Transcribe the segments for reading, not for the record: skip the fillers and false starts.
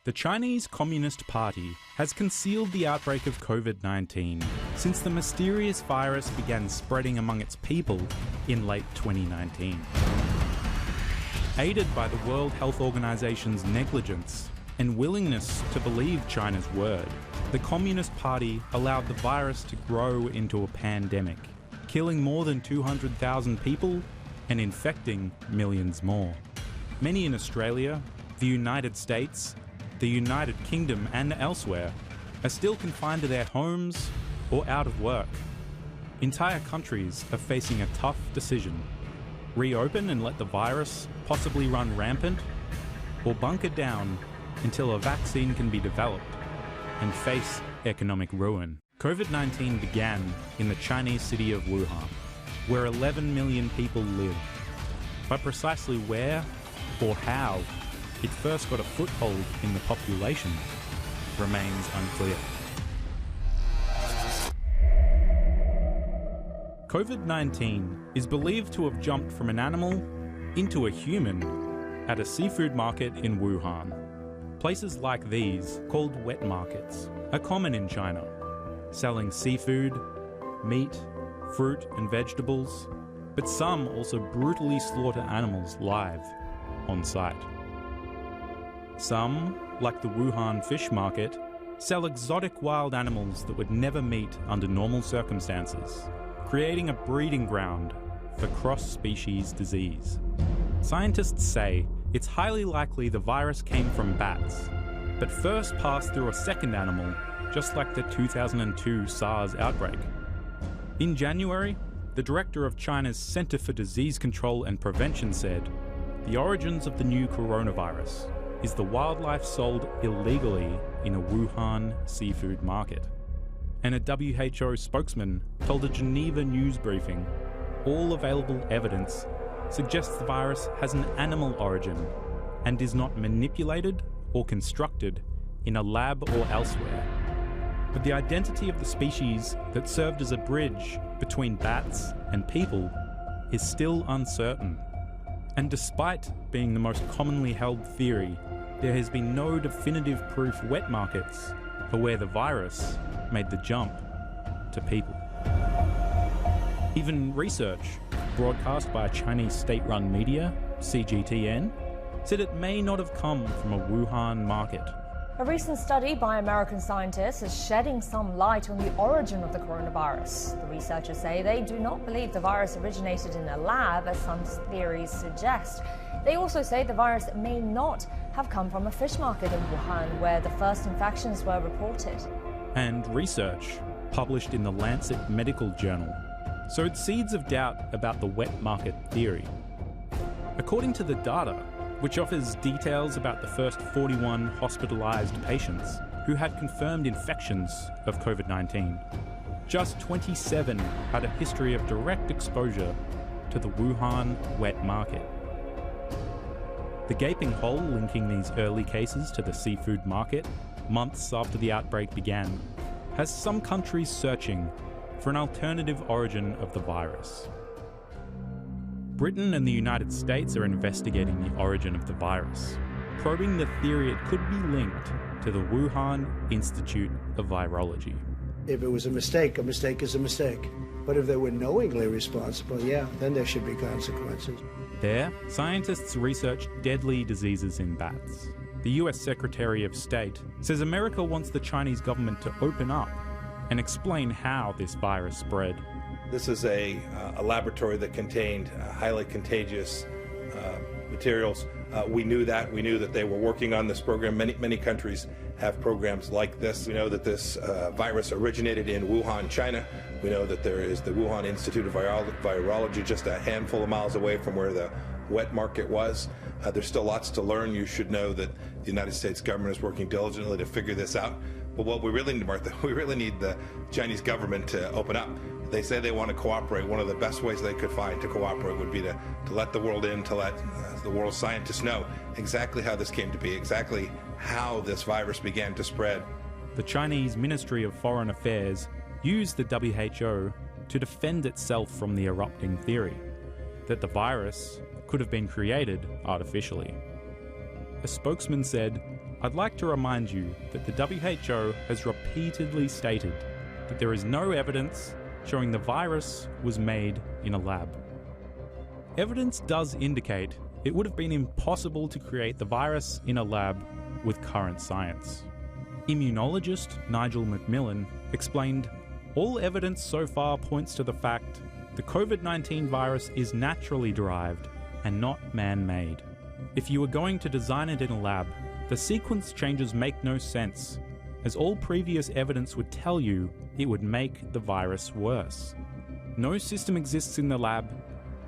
The Chinese Communist Party has concealed the outbreak of COVID-19 since the mysterious virus began spreading among its people in late 2019. Aided by the World Health Organization's negligence and willingness to believe China's word, the Communist Party allowed the virus to grow into a pandemic, killing more than 200,000 people and infecting millions more. Many in Australia, the United States, the United Kingdom and elsewhere are still confined to their homes or out of work. Entire countries are facing a tough decision: reopen and let the virus possibly run rampant, or bunker down until a vaccine can be developed and face economic ruin. COVID-19 began in the Chinese city of Wuhan, where 11 million people live. But precisely where or how it first got a foothold in the population remains unclear. COVID-19 is believed to have jumped from an animal into a human at a seafood market in Wuhan. Places like these, called wet markets, are common in China, selling seafood, meat, fruit and vegetables, but some also brutally slaughter animals live on site. Some, like the Wuhan fish market, sell exotic wild animals that would never meet under normal circumstances, creating a breeding ground for cross-species disease. Scientists say it's highly likely the virus came from bats, but first passed through a second animal, just like the 2002 SARS outbreak. In January, the director of China's Center for Disease Control and Prevention said, "The origins of the new coronavirus is the wildlife sold illegally in a Wuhan seafood market." And a WHO spokesman told a Geneva news briefing, "All available evidence suggests the virus has an animal origin and is not manipulated or constructed in a lab or elsewhere. But the identity of the species that served as a bridge between bats and people is still uncertain." And despite being the most commonly held theory, there has been no definitive proof wet markets are where the virus made the jump to people. Even research, broadcast by a Chinese state-run media, CGTN, said it may not have come from a Wuhan market. A recent study by American scientists is shedding some light on the origin of the coronavirus. The researchers say they do not believe the virus originated in a lab, as some theories suggest. They also say the virus may not have come from a fish market in Wuhan, where the first infections were reported. And research, published in the Lancet Medical Journal, sowed seeds of doubt about the wet market theory. According to the data, which offers details about the first 41 hospitalised patients who had confirmed infections of COVID-19, just 27 had a history of direct exposure to the Wuhan wet market. The gaping hole linking these early cases to the seafood market, months after the outbreak began, has some countries searching for an alternative origin of the virus. Britain and the United States are investigating the origin of the virus, probing the theory it could be linked to the Wuhan Institute of Virology. If it was a mistake is a mistake. But if they were knowingly responsible, yeah, then there should be consequences. There, scientists researched deadly diseases in bats. The US Secretary of State says America wants the Chinese government to open up and explain how this virus spread. This is a laboratory that contained highly contagious materials. We knew that. We knew that they were working on this program. Many countries have programs like this. We know that this virus originated in Wuhan, China. We know that there is the Wuhan Institute of Virology just a handful of miles away from where the wet market was. There's still lots to learn. You should know that the United States government is working diligently to figure this out. But what we really need, Martha, we really need the Chinese government to open up. They say they want to cooperate. One of the best ways they could find to cooperate would be to let the world in, to let the world's scientists know exactly how this came to be, exactly how this virus began to spread. The Chinese Ministry of Foreign Affairs used the WHO to defend itself from the erupting theory that the virus could have been created artificially. A spokesman said, I'd like to remind you that the WHO has repeatedly stated that there is no evidence showing the virus was made in a lab. Evidence does indicate it would have been impossible to create the virus in a lab with current science. Immunologist Nigel Macmillan explained, all evidence so far points to the fact the COVID-19 virus is naturally derived and not man-made. If you were going to design it in a lab, the sequence changes make no sense, as all previous evidence would tell you it would make the virus worse. No system exists in the lab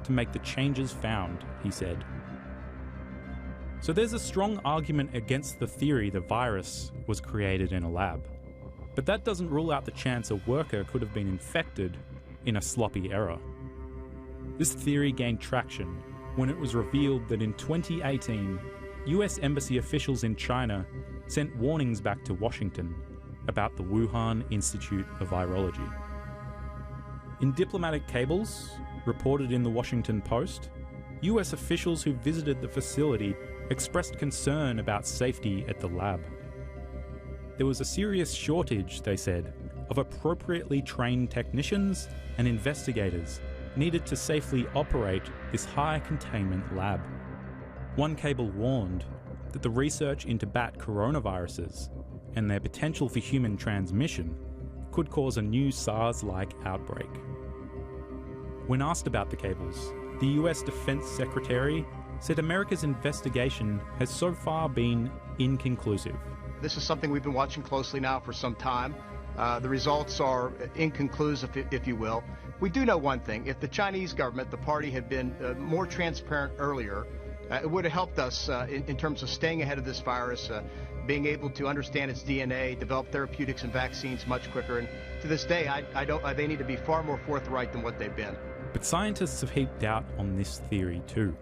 to make the changes found, he said. So there's a strong argument against the theory the virus was created in a lab. But that doesn't rule out the chance a worker could have been infected in a sloppy error. This theory gained traction when it was revealed that in 2018, US embassy officials in China sent warnings back to Washington about the Wuhan Institute of Virology. In diplomatic cables, reported in the Washington Post, US officials who visited the facility expressed concern about safety at the lab. There was a serious shortage, they said, of appropriately trained technicians and investigators needed to safely operate this high containment lab. One cable warned that the research into bat coronaviruses and their potential for human transmission could cause a new SARS-like outbreak. When asked about the cables, the US Defense Secretary said America's investigation has so far been inconclusive. This is something we've been watching closely now for some time. The results are inconclusive, if you will. We do know one thing. If the Chinese government, the party, had been more transparent earlier, it would have helped us in terms of staying ahead of this virus, being able to understand its DNA, develop therapeutics and vaccines much quicker. And to this day, they need to be far more forthright than what they've been. But scientists have heaped doubt on this theory too,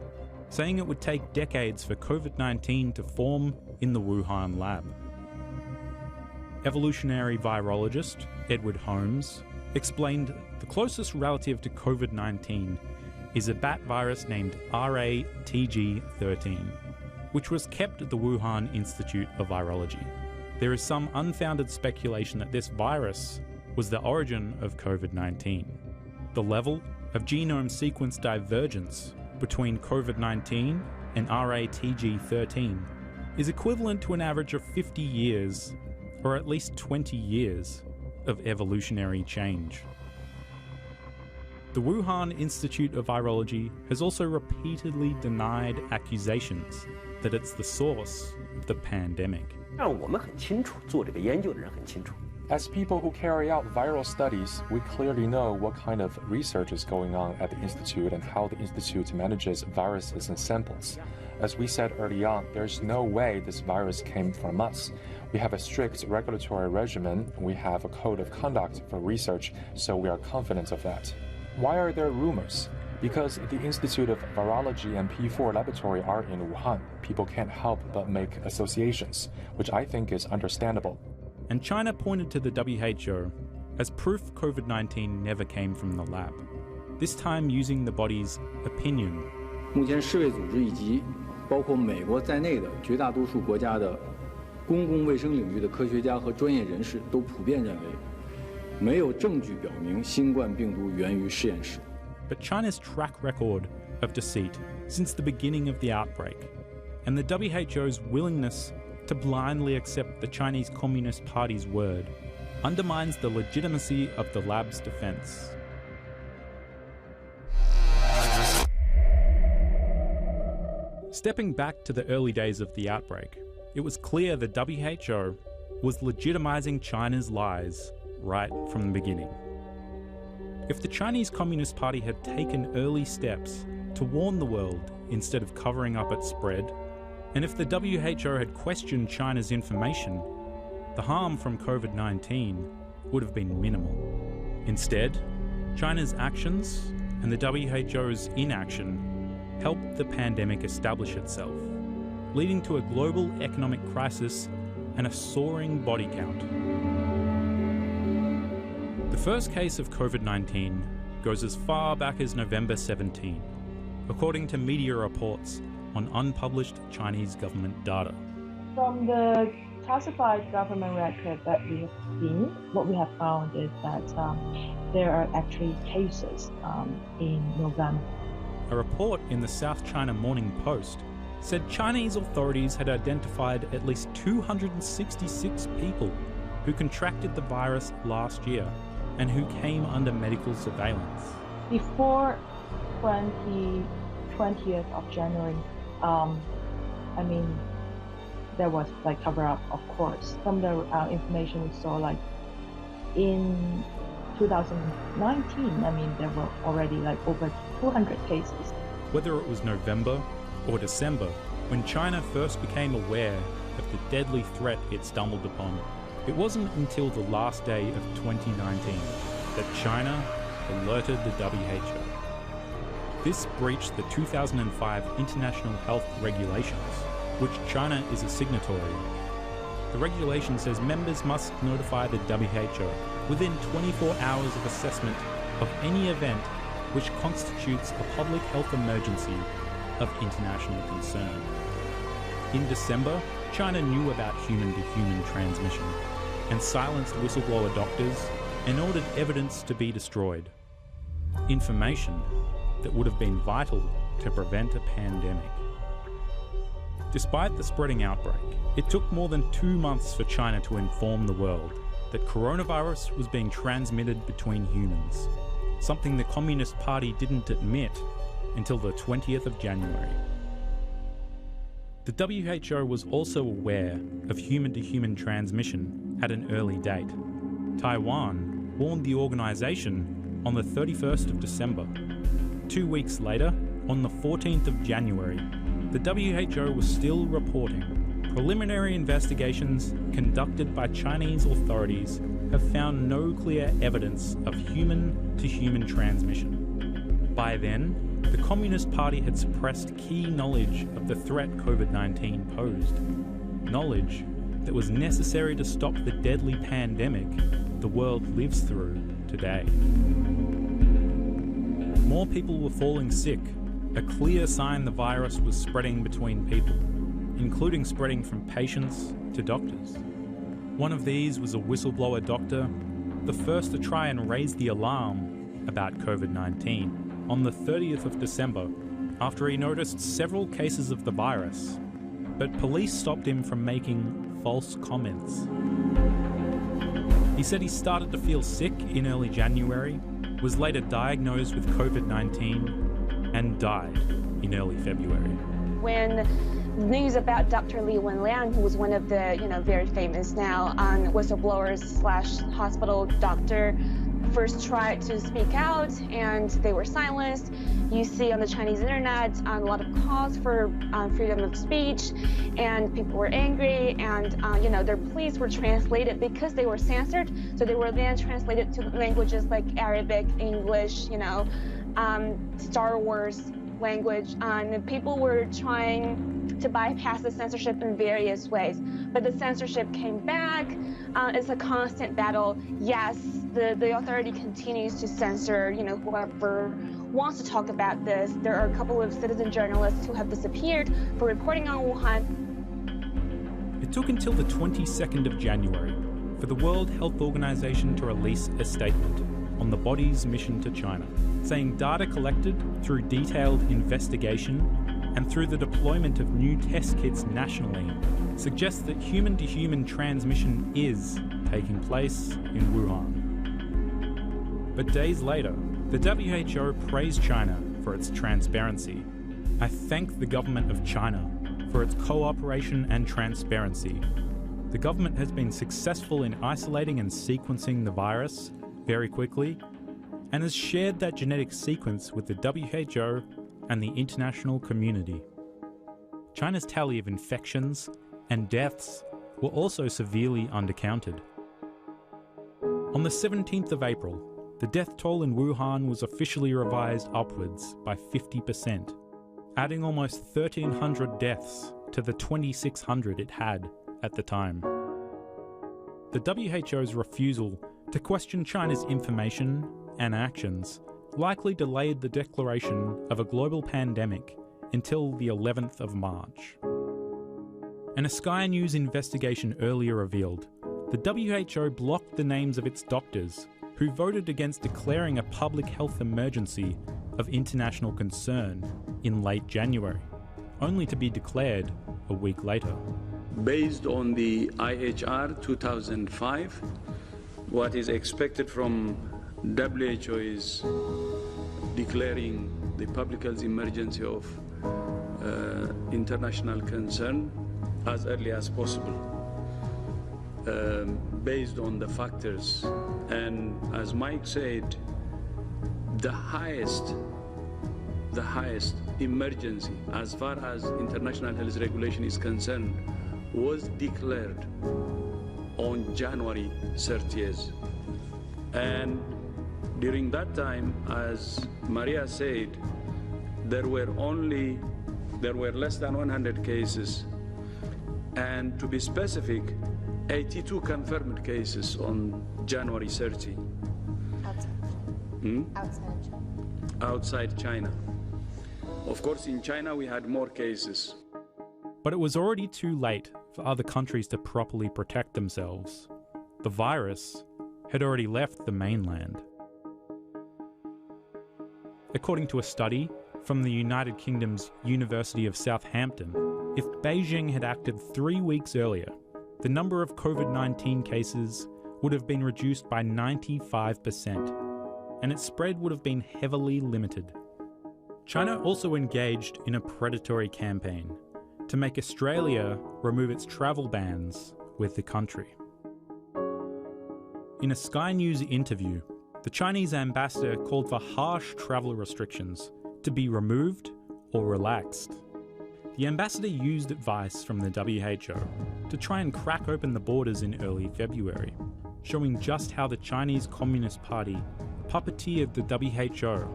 saying it would take decades for COVID-19 to form in the Wuhan lab. Evolutionary virologist Edward Holmes explained the closest relative to COVID-19 is a bat virus named RATG13, which was kept at the Wuhan Institute of Virology. There is some unfounded speculation that this virus was the origin of COVID-19. The level of genome sequence divergence between COVID-19 and RATG13 is equivalent to an average of 50 years, or at least 20 years, of evolutionary change. The Wuhan Institute of Virology has also repeatedly denied accusations that it's the source of the pandemic. As people who carry out viral studies, we clearly know what kind of research is going on at the Institute and how the Institute manages viruses and samples. As we said early on, there's no way this virus came from us. We have a strict regulatory regimen, we have a code of conduct for research, so we are confident of that. Why are there rumors? Because the Institute of Virology and P4 laboratory are in Wuhan. People can't help but make associations, which I think is understandable. And China pointed to the WHO as proof COVID-19 never came from the lab, this time using the body's opinion. 目前世卫组织以及包括美国在内的绝大多数国家的公共卫生领域的科学家和专业人士都普遍认为，没有证据表明新冠病毒源于实验室。 But China's track record of deceit since the beginning of the outbreak, and the WHO's willingness to blindly accept the Chinese Communist Party's word, undermines the legitimacy of the lab's defense. Stepping back to the early days of the outbreak, it was clear the WHO was legitimizing China's lies right from the beginning. If the Chinese Communist Party had taken early steps to warn the world instead of covering up its spread, and if the WHO had questioned China's information, the harm from COVID-19 would have been minimal. Instead, China's actions and the WHO's inaction helped the pandemic establish itself, leading to a global economic crisis and a soaring body count. The first case of COVID-19 goes as far back as November 17, according to media reports on unpublished Chinese government data. From the classified government record that we have seen, what we have found is that there are actually cases in November. A report in the South China Morning Post said Chinese authorities had identified at least 266 people who contracted the virus last year and who came under medical surveillance. Before 20th of January, there was like cover-up, of course. From the information we saw, like in 2019, there were already like over 200 cases. Whether it was November or December, when China first became aware of the deadly threat it stumbled upon, it wasn't until the last day of 2019 that China alerted the WHO. This breached the 2005 International Health Regulations, which China is a signatory. The regulation says members must notify the WHO within 24 hours of assessment of any event which constitutes a public health emergency of international concern. In December, China knew about human-to-human transmission and silenced whistleblower doctors and ordered evidence to be destroyed. Information that would have been vital to prevent a pandemic. Despite the spreading outbreak, it took more than 2 months for China to inform the world that coronavirus was being transmitted between humans, something the Communist Party didn't admit until the 20th of January. The WHO was also aware of human-to-human transmission at an early date. Taiwan warned the organisation on the 31st of December. 2 weeks later, on the 14th of January, the WHO was still reporting preliminary investigations conducted by Chinese authorities have found no clear evidence of human-to-human transmission. By then, the Communist Party had suppressed key knowledge of the threat COVID-19 posed, knowledge that was necessary to stop the deadly pandemic the world lives through today. More people were falling sick, a clear sign the virus was spreading between people, including spreading from patients to doctors. One of these was a whistleblower doctor, the first to try and raise the alarm about COVID-19 on the 30th of December after he noticed several cases of the virus, but police stopped him from making false comments. He said he started to feel sick in early January, was later diagnosed with COVID-19, and died in early February. When news about Dr. Li Wenliang, who was one of the, very famous now whistleblowers/hospital doctor, first tried to speak out and they were silenced. You see on the Chinese internet a lot of calls for freedom of speech, and people were angry, and their pleas were translated because they were censored. So they were then translated to languages like Arabic, English, Star Wars language, and people were trying to bypass the censorship in various ways. But the censorship came back. It's a constant battle. Yes, the authority continues to censor, whoever wants to talk about this. There are a couple of citizen journalists who have disappeared for reporting on Wuhan. It took until the 22nd of January for the World Health Organization to release a statement on the body's mission to China, saying data collected through detailed investigation and through the deployment of new test kits nationally suggests that human-to-human transmission is taking place in Wuhan. But days later, the WHO praised China for its transparency. I thank the government of China for its cooperation and transparency. The government has been successful in isolating and sequencing the virus very quickly and has shared that genetic sequence with the WHO and the international community. China's tally of infections and deaths were also severely undercounted. On the 17th of April, the death toll in Wuhan was officially revised upwards by 50%, adding almost 1,300 deaths to the 2,600 it had at the time. The WHO's refusal to question China's information and actions likely delayed the declaration of a global pandemic until the 11th of March. And a Sky News investigation earlier revealed the WHO blocked the names of its doctors who voted against declaring a public health emergency of international concern in late January, only to be declared a week later. Based on the IHR 2005, what is expected from WHO is declaring the public health emergency of international concern as early as possible, based on the factors. And as Mike said, the highest emergency as far as international health regulation is concerned was declared on January 30th. And during that time, as Maria said, there were less than 100 cases, and to be specific, 82 confirmed cases on January 30. Outside China. Of course, in China we had more cases. But it was already too late for other countries to properly protect themselves. The virus had already left the mainland. According to a study from the United Kingdom's University of Southampton, if Beijing had acted 3 weeks earlier, the number of COVID-19 cases would have been reduced by 95%, and its spread would have been heavily limited. China also engaged in a predatory campaign to make Australia remove its travel bans with the country. In a Sky News interview, the Chinese ambassador called for harsh travel restrictions to be removed or relaxed. The ambassador used advice from the WHO to try and crack open the borders in early February, showing just how the Chinese Communist Party puppeteered the WHO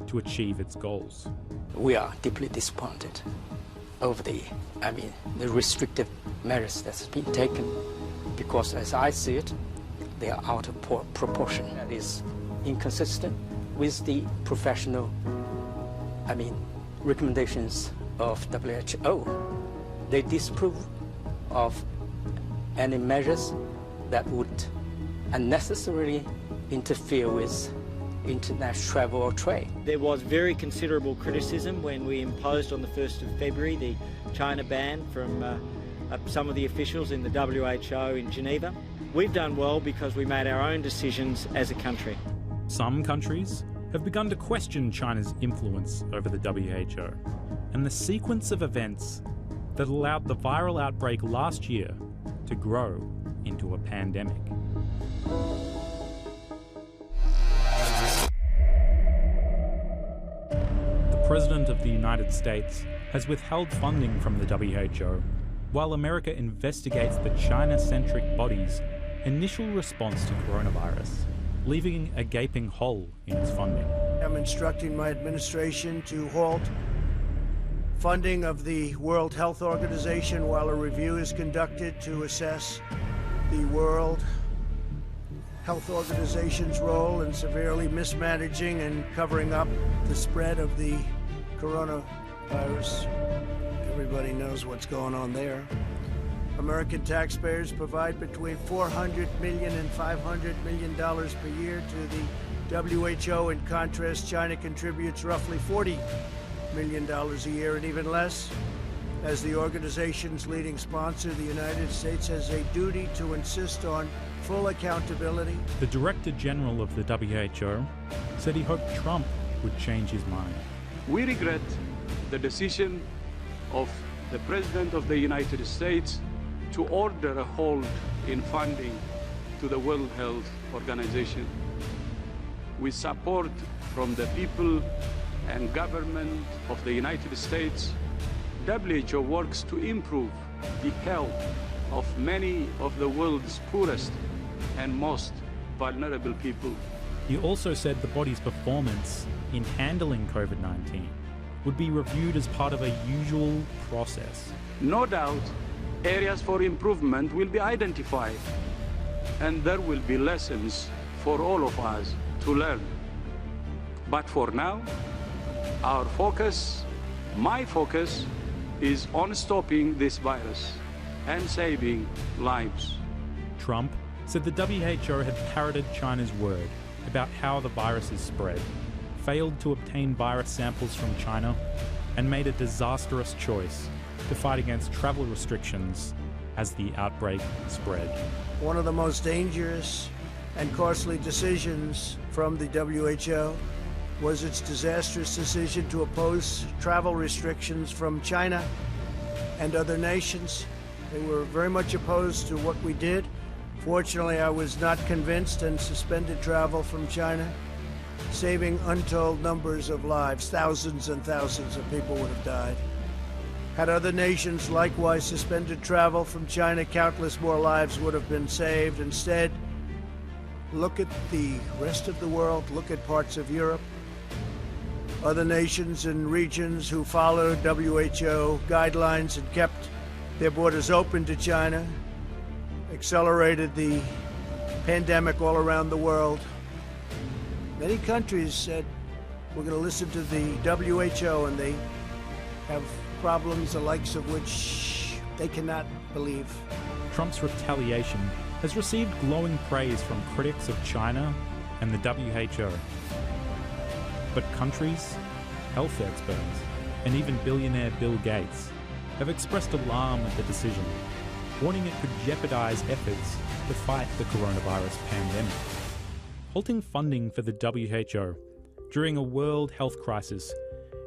to achieve its goals. We are deeply disappointed over the restrictive measures that's been taken, because as I see it, they are out of proportion. That is inconsistent with the professional, recommendations of WHO. They disapprove of any measures that would unnecessarily interfere with international travel or trade. There was very considerable criticism when we imposed on the 1st of February the China ban from some of the officials in the WHO in Geneva. We've done well because we made our own decisions as a country. Some countries have begun to question China's influence over the WHO and the sequence of events that allowed the viral outbreak last year to grow into a pandemic. The President of the United States has withheld funding from the WHO while America investigates the China-centric body's initial response to coronavirus, leaving a gaping hole in its funding. I'm instructing my administration to halt funding of the World Health Organization while a review is conducted to assess the World Health Organization's role in severely mismanaging and covering up the spread of the coronavirus. Everybody knows what's going on there. American taxpayers provide between $400 million and $500 million per year to the WHO. In contrast, China contributes roughly $40 million a year, and even less. As the organization's leading sponsor, the United States has a duty to insist on full accountability. The Director General of the WHO said he hoped Trump would change his mind. We regret the decision of the President of the United States to order a halt in funding to the World Health Organization. With support from the people and government of the United States, WHO works to improve the health of many of the world's poorest and most vulnerable people. He also said the body's performance in handling COVID-19 would be reviewed as part of a usual process. No doubt, areas for improvement will be identified, and there will be lessons for all of us to learn. But for now, our focus, my focus, is on stopping this virus. and saving lives. Trump said the WHO had parroted China's word about how the virus is spread, failed to obtain virus samples from China, and made a disastrous choice to fight against travel restrictions as the outbreak spread. One of the most dangerous and costly decisions from the WHO was its disastrous decision to oppose travel restrictions from China and other nations. They were very much opposed to what we did. Fortunately, I was not convinced and suspended travel from China, saving untold numbers of lives. Thousands and thousands of people would have died. Had other nations likewise suspended travel from China, countless more lives would have been saved. Instead, look at the rest of the world, look at parts of Europe, other nations and regions who followed WHO guidelines and kept their borders open to China, accelerated the pandemic all around the world. Many countries said, we're going to listen to the WHO, and they have problems the likes of which they cannot believe. Trump's retaliation has received glowing praise from critics of China and the WHO. But countries, health experts, and even billionaire Bill Gates have expressed alarm at the decision, warning it could jeopardize efforts to fight the coronavirus pandemic. Halting funding for the WHO during a world health crisis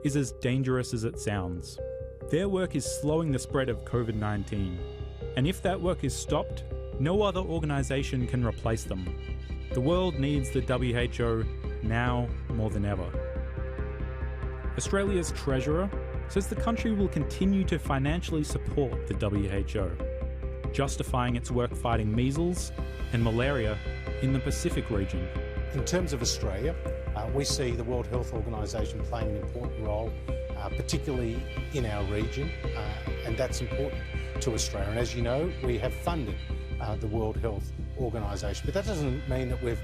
is as dangerous as it sounds. Their work is slowing the spread of COVID-19, and if that work is stopped, no other organisation can replace them. The world needs the WHO now more than ever. Australia's Treasurer says the country will continue to financially support the WHO, justifying its work fighting measles and malaria in the Pacific region. In terms of Australia, we see the World Health Organisation playing an important role, particularly in our region, and that's important to Australia. And as you know, we have funded the World Health Organisation, but that doesn't mean that we've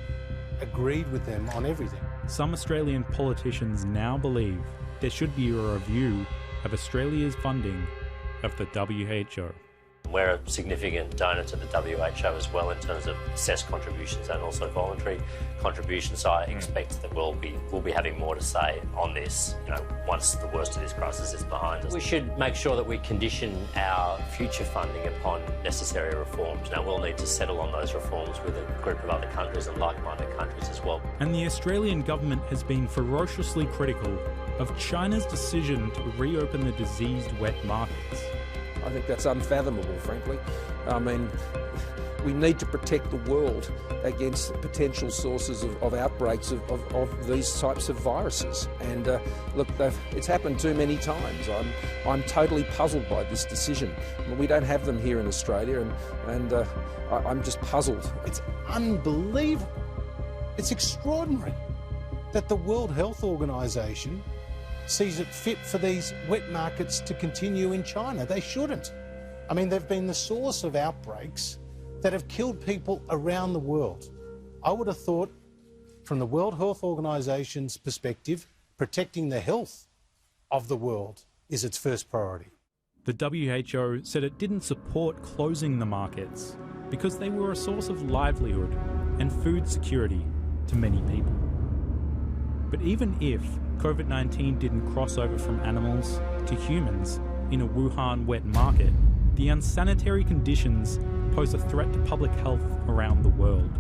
agreed with them on everything. Some Australian politicians now believe there should be a review of Australia's funding of the WHO. We're a significant donor to the WHO as well in terms of assessed contributions and also voluntary contributions. So I expect that we'll be having more to say on this, once the worst of this crisis is behind us. We should make sure that we condition our future funding upon necessary reforms. Now we'll need to settle on those reforms with a group of other countries and like-minded countries as well. And the Australian government has been ferociously critical of China's decision to reopen the diseased wet markets. I think that's unfathomable, frankly. I mean, we need to protect the world against potential sources of outbreaks of these types of viruses. And look, it's happened too many times. I'm totally puzzled by this decision. I mean, we don't have them here in Australia, and I'm just puzzled. It's unbelievable. It's extraordinary that the World Health Organisation sees it fit for these wet markets to continue in China. They shouldn't. I mean, they've been the source of outbreaks that have killed people around the world. I would have thought, from the World Health Organisation's perspective, protecting the health of the world is its first priority. The WHO said it didn't support closing the markets because they were a source of livelihood and food security to many people. But even if COVID-19 didn't cross over from animals to humans in a Wuhan wet market, the unsanitary conditions pose a threat to public health around the world.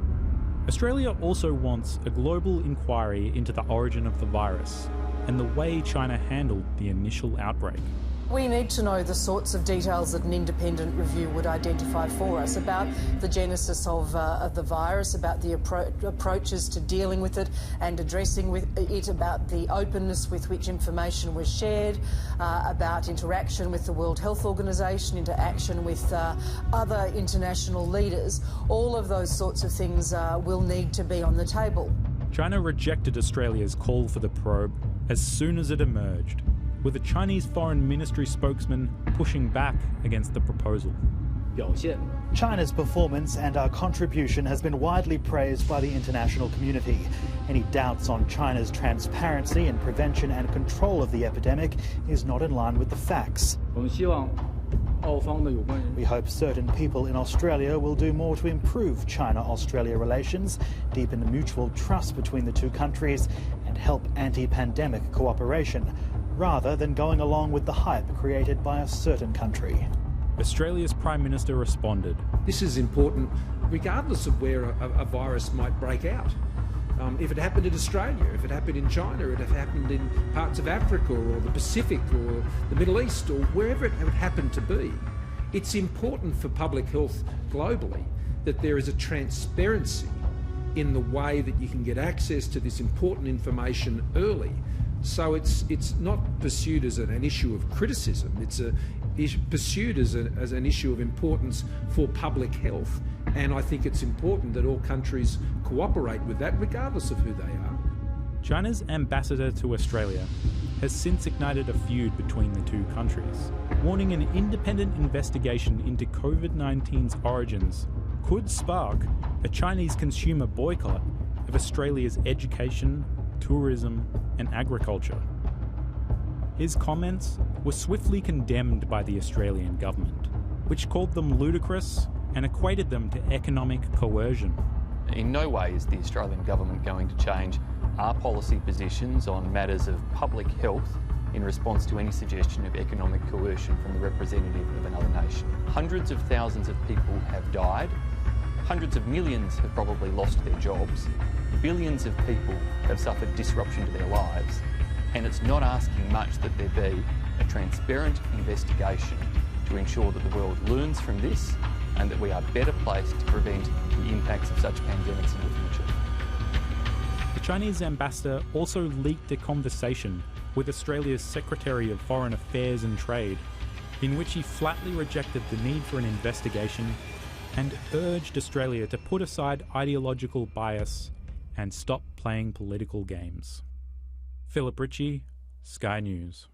Australia also wants a global inquiry into the origin of the virus and the way China handled the initial outbreak. We need to know the sorts of details that an independent review would identify for us about the genesis of the virus, about the approaches to dealing with it and addressing it, about the openness with which information was shared, about interaction with the World Health Organization, interaction with other international leaders. All of those sorts of things will need to be on the table. China rejected Australia's call for the probe as soon as it emerged, with a Chinese Foreign Ministry spokesman pushing back against the proposal. China's performance and our contribution has been widely praised by the international community. Any doubts on China's transparency in prevention and control of the epidemic is not in line with the facts. We hope certain people in Australia will do more to improve China-Australia relations, deepen the mutual trust between the two countries, and help anti-pandemic cooperation, rather than going along with the hype created by a certain country. Australia's Prime Minister responded. This is important regardless of where a virus might break out. If it happened in Australia, if it happened in China, if it happened in parts of Africa or the Pacific or the Middle East or wherever it would happen to be, it's important for public health globally that there is a transparency in the way that you can get access to this important information early. So it's not pursued as an issue of criticism, it's pursued as an issue of importance for public health. And I think it's important that all countries cooperate with that, regardless of who they are. China's ambassador to Australia has since ignited a feud between the two countries, warning an independent investigation into COVID-19's origins could spark a Chinese consumer boycott of Australia's education, tourism, and agriculture. His comments were swiftly condemned by the Australian government, which called them ludicrous and equated them to economic coercion. In no way is the Australian government going to change our policy positions on matters of public health in response to any suggestion of economic coercion from the representative of another nation. Hundreds of thousands of people have died, hundreds of millions have probably lost their jobs, billions of people have suffered disruption to their lives, and it's not asking much that there be a transparent investigation to ensure that the world learns from this and that we are better placed to prevent the impacts of such pandemics in the future. The Chinese ambassador also leaked a conversation with Australia's Secretary of Foreign Affairs and Trade, in which he flatly rejected the need for an investigation and urged Australia to put aside ideological bias and stop playing political games. Philip Ritchie, Sky News.